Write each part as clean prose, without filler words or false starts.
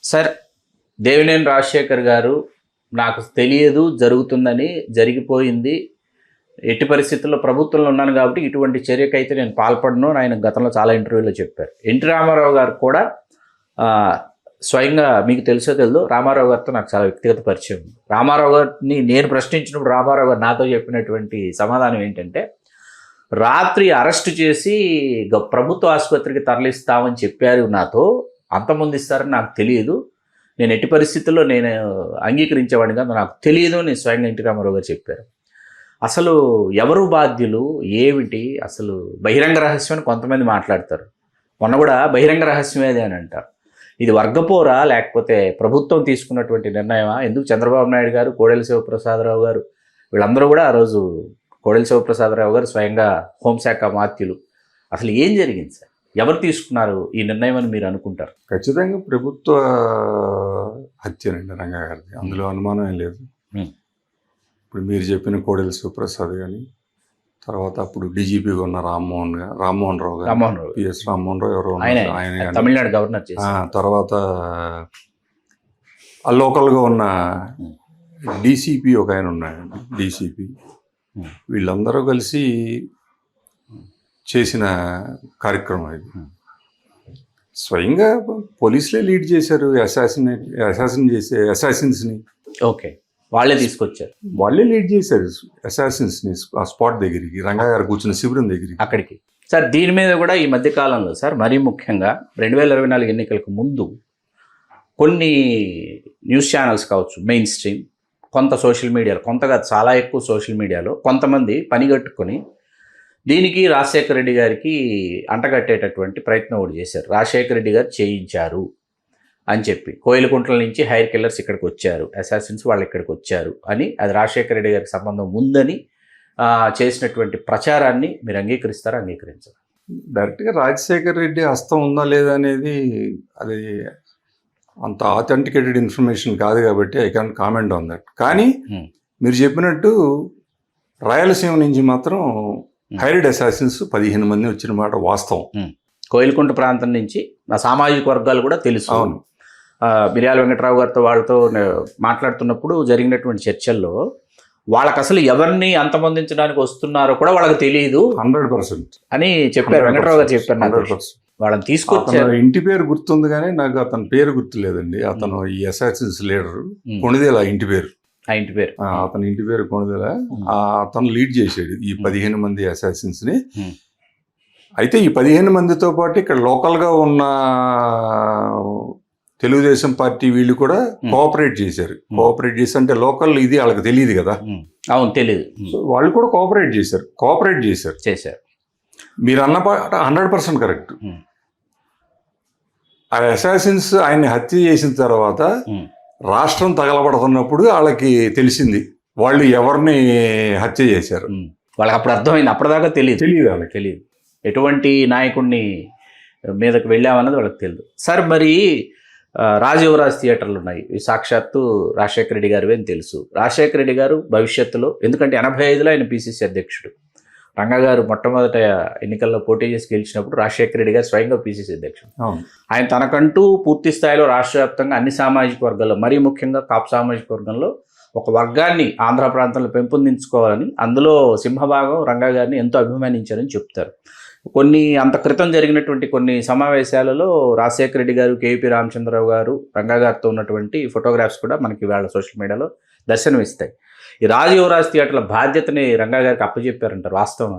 Sir, Devineni Rajasekhar గారు నాకు తెలియదు, జరుగుతుందని, జరిగిపోయింది. ఎట్టి పరిస్థితుల్లో ప్రభుత్వంలో ఉన్నాను కాబట్టి ఇటువంటి చర్యకైతే నేను పాల్పడను అని ఆయన గతంలో చాలా ఇంటర్వ్యూలో చెప్పారు. ఎన్టీ రామారావు గారు కూడా స్వయంగా మీకు తెలుసో తెలియదు, రామారావు గారితో నాకు చాలా వ్యక్తిగత పరిచయం. రామారావు గారిని నేను ప్రశ్నించినప్పుడు రామారావు గారు నాతో చెప్పినటువంటి సమాధానం ఏంటంటే, రాత్రి అరెస్టు చేసి ప్రభుత్వ ఆసుపత్రికి తరలిస్తామని చెప్పారు నాతో, అంతమంది ఇస్తారని నాకు తెలియదు, నేను ఎట్టి పరిస్థితుల్లో నేను అంగీకరించేవాడిని కాదు, నాకు తెలియదు అని స్వయంగా ఎన్టీ రామారావు గారు చెప్పారు. అసలు ఎవరు బాధ్యులు, ఏమిటి అసలు? బహిరంగ రహస్యం అని కొంతమంది మాట్లాడతారు, మొన్న కూడా బహిరంగ రహస్యమేది అని అంటారు. ఇది వర్గపోరా లేకపోతే ప్రభుత్వం తీసుకున్నటువంటి నిర్ణయమా? ఎందుకు చంద్రబాబు నాయుడు గారు, కోడెల శివప్రసాదరావు గారు వీళ్ళందరూ కూడా ఆ రోజు, కోడెల శివప్రసాదరావు గారు స్వయంగా హోంశాఖ మాత్యులు, అసలు ఏం జరిగింది సార్? ఎవరు తీసుకున్నారు ఈ నిర్ణయం అని మీరు అనుకుంటారు? ఖచ్చితంగా ప్రభుత్వ హత్యనండి రంగా గారిది, అందులో అనుమానం ఏం లేదు. ఇప్పుడు మీరు చెప్పిన కోడెల శివప్రసాద్ కానీ, తర్వాత అప్పుడు డీజీపీగా ఉన్న రామ్మోహన్ రావు గారు, పిఎస్ రామ్మోహన్ రావు ఎవరో ఆయన తమిళనాడు గవర్నర్, తర్వాత ఆ లోకల్గా ఉన్న డీసీపీ ఒక ఆయన ఉన్నాడండి, డీసీపీ, వీళ్ళందరూ కలిసి చేసిన కార్యక్రమం ఇది. స్వయంగా పోలీసులే లీడ్ చేశారు అసాసిన్స్ని. ఓకే, వాళ్ళే తీసుకొచ్చారు, వాళ్ళే లీడ్ చేశారు అసాసిన్స్ని ఆ స్పాట్ దగ్గరికి, రంగా గారు కూర్చున్న శిబిరం దగ్గరికి, అక్కడికి. సార్, దీని మీద కూడా ఈ మధ్యకాలంలో సార్, మరీ ముఖ్యంగా 2024 ఎన్నికలకు ముందు కొన్ని న్యూస్ ఛానల్స్ కావచ్చు, మెయిన్ స్ట్రీమ్, కొంత సోషల్ మీడియాలో, కొంతగా చాలా ఎక్కువ సోషల్ మీడియాలో కొంతమంది పనిగట్టుకొని దీనికి రాజశేఖర రెడ్డి గారికి అంటగట్టేటటువంటి ప్రయత్నం ఒకటి చేశారు. రాజశేఖర రెడ్డి గారు చేయించారు అని చెప్పి, కోయిలకుంట్ల నుంచి హైర్ కిల్లర్స్ ఇక్కడికి వచ్చారు, అసాసిన్స్ వాళ్ళు ఇక్కడికి వచ్చారు అని, అది రాజశేఖర రెడ్డి గారికి సంబంధం ఉందని చేసినటువంటి ప్రచారాన్ని మీరు అంగీకరిస్తారా, అంగీకరించారు? డైరెక్ట్గా రాజశేఖర రెడ్డి హస్తం ఉందా లేదా అనేది అది అంత ఆథెంటికేటెడ్ ఇన్ఫర్మేషన్ కాదు కాబట్టి I can't comment on that. కానీ మీరు చెప్పినట్టు రాయలసీమ నుంచి మాత్రం హైర్డ్ అసాసిన్స్ 15 మంది వచ్చిన మాట వాస్తవం. కోయిలకుంట ప్రాంతం నుంచి నా సామాజిక వర్గాలు కూడా తెలుసు. అవును, మిర్యాల వెంకట్రావు గారితో వాళ్ళతో మాట్లాడుతున్నప్పుడు జరిగినటువంటి చర్చల్లో వాళ్ళకి అసలు ఎవరిని అంతమొందించడానికి వస్తున్నారో కూడా వాళ్ళకి తెలియదు 100% అని చెప్పారు. వెంకట్రావు గారు చెప్పారు, 100% వాళ్ళని తీసుకొచ్చారు. ఇంటి పేరు గుర్తుంది కానీ నాకు అతని పేరు గుర్తులేదండి. అతను ఈ అసాసిన్స్ లీడర్ కొణిదేల ఇంటి పేరు, అతని ఇంటి పేరు కొణిదేల. అతను లీడ్ చేసాడు ఈ 15 మంది అసాసిన్స్ ని. అయితే ఈ 15 మందితో పాటు ఇక్కడ లోకల్గా ఉన్న తెలుగుదేశం పార్టీ వీళ్ళు కూడా కోఆపరేట్ చేశారు. కోఆపరేట్ చేసి అంటే లోకల్ ఇది వాళ్ళకి తెలియదు కదా. అవును, తెలియదు. వాళ్ళు కూడా కోఆపరేట్ చేశారు. మీరు అన్న 100% కరెక్ట్. ఆ అసాసిన్స్ ఆయన్ని హత్య చేసిన తర్వాత రాష్ట్రం తగలబడుతున్నప్పుడు వాళ్ళకి తెలిసింది వాళ్ళు ఎవరిని హత్య చేశారు. వాళ్ళకి అప్పుడు అర్థమైంది, అప్పటిదాకా తెలియదు ఎటువంటి నాయకుడిని మీదకి వెళ్ళామన్నది వాళ్ళకి తెలియదు. సార్, మరి రాజయువరాజ్ థియేటర్లు ఉన్నాయి, సాక్షాత్తు రాజశేఖర రెడ్డి గారు అని తెలుసు. రాజశేఖర రెడ్డి గారు భవిష్యత్తులో, ఎందుకంటే 85లో ఆయన పిసిసి అధ్యక్షుడు, రంగా గారు మొట్టమొదట ఎన్నికల్లో పోటీ చేసి గెలిచినప్పుడు రాజశేఖర రెడ్డి గారు స్వయంగా పిసిసి అధ్యక్షుడు. ఆయన తనకంటూ పూర్తి స్థాయిలో రాష్ట్ర వ్యాప్తంగా అన్ని సామాజిక వర్గాల్లో, మరీ ముఖ్యంగా కాపు సామాజిక వర్గంలో ఒక వర్గాన్ని ఆంధ్ర ప్రాంతంలో పెంపొందించుకోవాలని, అందులో సింహభాగం రంగా గారిని ఎంతో అభిమానించారని చెప్తారు. కొన్ని అంత క్రితం జరిగినటువంటి కొన్ని సమావేశాలలో రాజశేఖర రెడ్డి గారు, కేవీపీ రామచంద్రరావు గారు, రంగా గారితో ఉన్నటువంటి ఫోటోగ్రాఫ్స్ కూడా మనకి వాళ్ళ సోషల్ మీడియాలో దర్శనమిస్తాయి. ఈ రాజయువరాజ్ థియేటర్ల బాధ్యతని రంగా గారికి అప్పచెప్పారంటారు, వాస్తవం?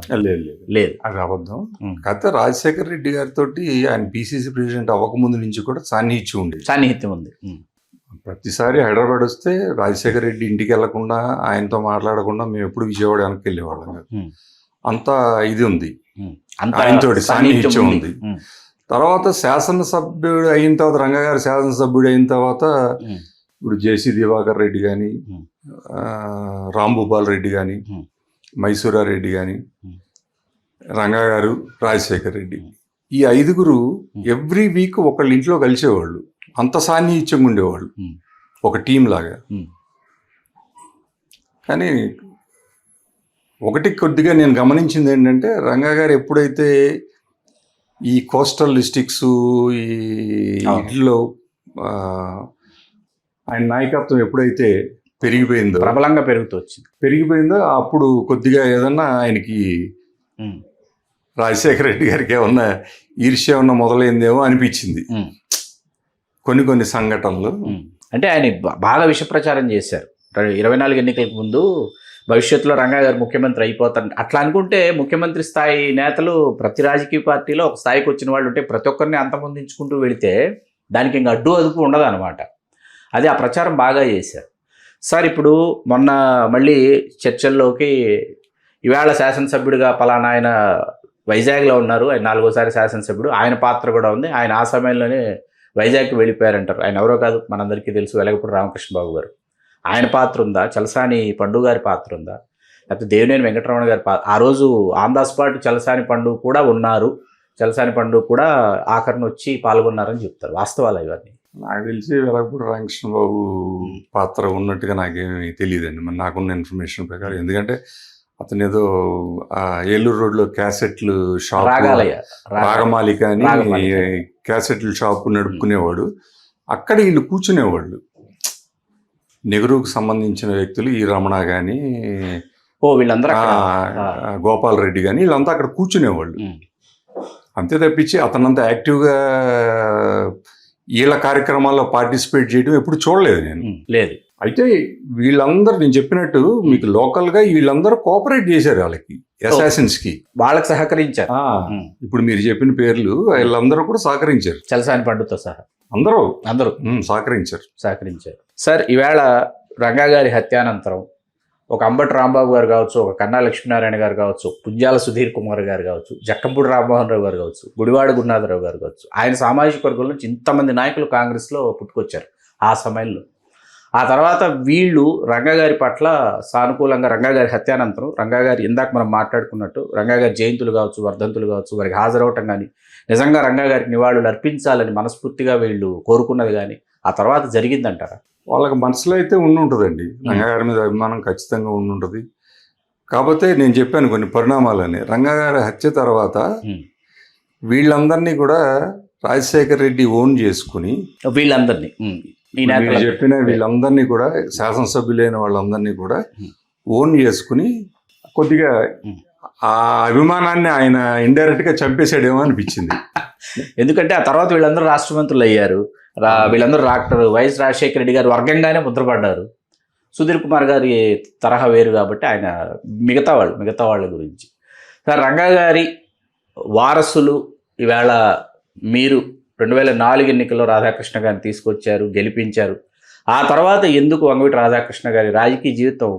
లేదు, అది అబద్ధం. కాకపోతే రాజశేఖర రెడ్డి గారితో ఆయన పిసిసి ప్రెసిడెంట్ అవ్వకముందు నుంచి కూడా సాన్నిహిత్యం ఉంది. ప్రతిసారి హైదరాబాద్ వస్తే రాజశేఖర రెడ్డి ఇంటికి వెళ్లకుండా, ఆయనతో మాట్లాడకుండా మేము ఎప్పుడు విజయవాడ వెనక్కి వెళ్ళేవాళ్ళం కాదు. అంత ఇది ఉంది, ఆయనతో సాన్నిహిత్యం ఉంది. తర్వాత శాసనసభ్యుడు అయిన తర్వాత, రంగా గారు శాసనసభ్యుడు అయిన తర్వాత ఇప్పుడు జేసీ దివాకర్ రెడ్డి కానీ, రాంభూపాల్ రెడ్డి కానీ, మైసూరారెడ్డి కానీ, రంగా గారు, రాజశేఖర్ రెడ్డి, ఈ 5గురు ఎవ్రీ వీక్ ఒకళ్ళ ఇంట్లో కలిసేవాళ్ళు. అంత సాన్నిహిత్యంగా ఉండేవాళ్ళు, ఒక టీం లాగా. కానీ ఒకటి కొద్దిగా నేను గమనించింది ఏంటంటే, రంగా గారు ఎప్పుడైతే ఈ కోస్టల్ డిస్ట్రిక్ట్స్, ఈ ఇట్లో ఆయన నాయకత్వం ఎప్పుడైతే పెరిగిపోయిందో, ప్రబలంగా పెరుగుతూ వచ్చింది, పెరిగిపోయిందో అప్పుడు కొద్దిగా ఏదన్నా ఆయనకి రాజశేఖర రెడ్డి గారికి ఏమన్నా ఈర్ష్య ఏమన్నా మొదలైందేమో అనిపించింది కొన్ని సంఘటనలు. అంటే ఆయన బాగా విష ప్రచారం చేశారు 24 ఎన్నికలకు ముందు. భవిష్యత్తులో రంగా గారు ముఖ్యమంత్రి అయిపోతారు అట్లా అనుకుంటే, ముఖ్యమంత్రి స్థాయి నేతలు ప్రతి రాజకీయ పార్టీలో ఒక స్థాయికి వచ్చిన వాళ్ళు ఉంటే ప్రతి ఒక్కరిని అంతమొందించుకుంటూ వెళితే దానికి ఇంకా అడ్డు అదుపు ఉండదు అనమాట. అది ఆ ప్రచారం బాగా చేశారు. సార్ ఇప్పుడు మొన్న మళ్ళీ చర్చల్లోకి ఈవేళ శాసనసభ్యుడిగా పలానా ఆయన వైజాగ్లో ఉన్నారు, ఆయన 4వ శాసనసభ్యుడు, ఆయన పాత్ర కూడా ఉంది. ఆయన ఆ సమయంలోనే వైజాగ్కి వెళ్ళిపోయారంటారు. ఆయన ఎవరో కాదు, మనందరికీ తెలుసు, వెలగపూడి రామకృష్ణబాబు గారు. ఆయన పాత్ర ఉందా, చలసాని పండు గారి పాత్ర ఉందా, లేకపోతే దేవినేని వెంకటరమణ గారి పాత్ర? ఆ రోజు ఆన్ ద స్పాట్ చలసాని పండు కూడా ఉన్నారు, చలసాని పండు కూడా ఆఖరణ వచ్చి పాల్గొన్నారని చెప్తారు. వాస్తవాలు ఇవన్నీ? నాకు తెలిసి వెలగపూడి రామకృష్ణబాబు పాత్ర ఉన్నట్టుగా నాకేమీ తెలియదండి, మరి నాకున్న ఇన్ఫర్మేషన్ ప్రకారం. ఎందుకంటే అతను ఏదో ఏలూరు రోడ్లో క్యాసెట్లు షాప్, రాగమాలిక అని క్యాసెట్ల షాప్ నడుపుకునేవాడు. అక్కడ వీళ్ళు కూర్చునేవాళ్ళు, నెహ్రూకు సంబంధించిన వ్యక్తులు, ఈ రమణ కానీ, వీళ్ళందరూ, గోపాల్ రెడ్డి కానీ, వీళ్ళంతా అక్కడ కూర్చునేవాళ్ళు. అంతే తప్పించి అతనంతా యాక్టివ్గా వీళ్ళ కార్యక్రమాల్లో పార్టిసిపేట్ చేయడం ఎప్పుడు చూడలేదు నేను. లేదు. అయితే వీళ్ళందరూ నేను చెప్పినట్టు మీకు లోకల్గా వీళ్ళందరూ కోఆపరేట్ చేశారు వాళ్ళకి, అసాసిన్స్ కి, వాళ్ళకి సహకరించారు. ఇప్పుడు మీరు చెప్పిన పేర్లు వీళ్ళందరూ కూడా సహకరించారు, చలసాని పండుతో సహా అందరూ సహకరించారు. సార్ ఈవేళ రంగా గారి హత్యానంతరం ఒక అంబటి రాంబాబు గారు కావచ్చు, ఒక కన్నా లక్ష్మీనారాయణ గారు కావచ్చు, పుంజాల సుధీర్ కుమార్ గారు కావచ్చు, జక్కంపూడి రామ్మోహన్ రావు గారు కావచ్చు, గుడివాడ గురునాథరావు గారు కావచ్చు, ఆయన సామాజిక వర్గం నుంచి ఇంతమంది నాయకులు కాంగ్రెస్లో పుట్టుకొచ్చారు ఆ సమయంలో. ఆ తర్వాత వీళ్ళు రంగా గారి పట్ల సానుకూలంగా, రంగా గారి హత్యానంతరం రంగా గారి, ఇందాక మనం మాట్లాడుకున్నట్టు రంగా గారి జయంతులు కావచ్చు, వర్ధంతులు కావచ్చు, వారికి హాజరవటం కానీ, నిజంగా రంగా గారికి నివాళులు అర్పించాలని మనస్ఫూర్తిగా వీళ్ళు కోరుకున్నది కానీ ఆ తర్వాత జరిగిందంటారా? వాళ్ళకి మనసులో అయితే ఉండుంటుందండి, రంగా గారి మీద అభిమానం ఖచ్చితంగా ఉండుంటుంది. కాకపోతే నేను చెప్పాను కొన్ని పరిణామాలని. రంగా గారి హత్య తర్వాత వీళ్ళందరినీ కూడా రాజశేఖర రెడ్డి ఓన్ చేసుకుని, వీళ్ళందరినీ చెప్పిన వీళ్ళందరినీ కూడా, శాసనసభ్యులైన వాళ్ళందరినీ కూడా ఓన్ చేసుకుని కొద్దిగా ఆ అభిమానాన్ని ఆయన ఇండైరెక్ట్ గా చంపేశాడేమో అనిపించింది. ఎందుకంటే ఆ తర్వాత వీళ్ళందరూ రాష్ట్ర మంత్రులు అయ్యారు, వీళ్ళందరూ డాక్టర్ వైఎస్ రాజశేఖర రెడ్డి గారు వర్గంగానే ముద్రపడ్డారు. సుధీర్ కుమార్ గారి తరహా వేరు కాబట్టి ఆయన మిగతా వాళ్ళ గురించి. సార్ రంగా గారి వారసులు ఈవేళ మీరు 2004 ఎన్నికల్లో రాధాకృష్ణ గారిని తీసుకొచ్చారు, గెలిపించారు. ఆ తర్వాత ఎందుకు వంగవీటి రాధాకృష్ణ గారి రాజకీయ జీవితం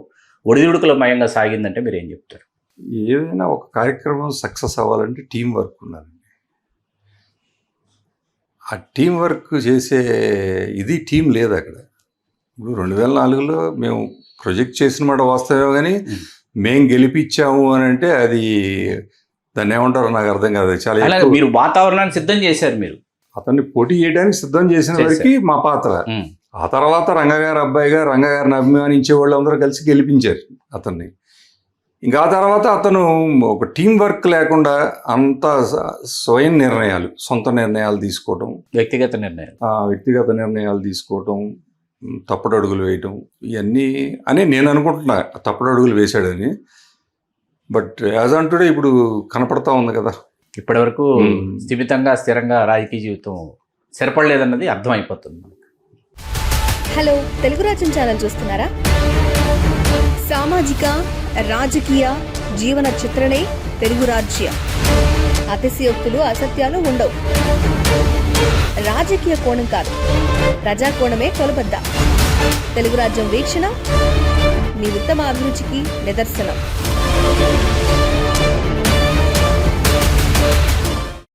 ఒడిదుడుకులమయంగా సాగిందంటే మీరు ఏం చెప్తారు? ఏదైనా ఒక కార్యక్రమం సక్సెస్ అవ్వాలంటే టీం వర్క్ ఉండాలండి. ఆ టీం వర్క్ చేసే టీం లేదు అక్కడ. ఇప్పుడు 2004లో మేము ప్రొజెక్ట్ చేసిన మాట వాస్తవే, కానీ మేము గెలిపించాము అని అంటే అది దాన్ని ఏమంటారో నాకు అర్థం కాదు. చాలా మీరు వాతావరణాన్ని సిద్ధం చేశారు, మీరు అతన్ని పోటీ చేయడానికి సిద్ధం చేసిన వరకు మా పాత్ర. ఆ తర్వాత రంగగారి అబ్బాయిగా రంగగారిని అభిమానించే వాళ్ళు అందరూ కలిసి గెలిపించారు అతన్ని. ఇంకా ఆ తర్వాత అతను ఒక టీం వర్క్ లేకుండా అంత స్వయం నిర్ణయాలు, సొంత నిర్ణయాలు తీసుకోవటం, వ్యక్తిగత నిర్ణయాలు తీసుకోవటం, తప్పుడు అడుగులు వేయటం, ఇవన్నీ అని నేను అనుకుంటున్నా. తప్పుడు అడుగులు వేశాడని. బట్ యాజ్ ఆన్ టుడే ఇప్పుడు కనపడతా ఉంది కదా, ఇప్పటివరకు స్థిరంగా రాజకీయ జీవితం స్థిరపడలేదన్నది అర్థమైపోతుంది. హలో, తెలుగు రాజ్యం ఛానల్ చూస్తున్నారా? సామాజిక, రాజకీయ, జీవన చిత్రణే తెలుగు రాజ్యం. అతిశయోక్తులు, అసత్యాలు ఉండవు. రాజకీయ కోణం కాదు, ప్రజా కోణమే కొలబద్ద. తెలుగు రాజ్యం వీక్షణ మీ ఉత్తమ అభిరుచికి నిదర్శనం.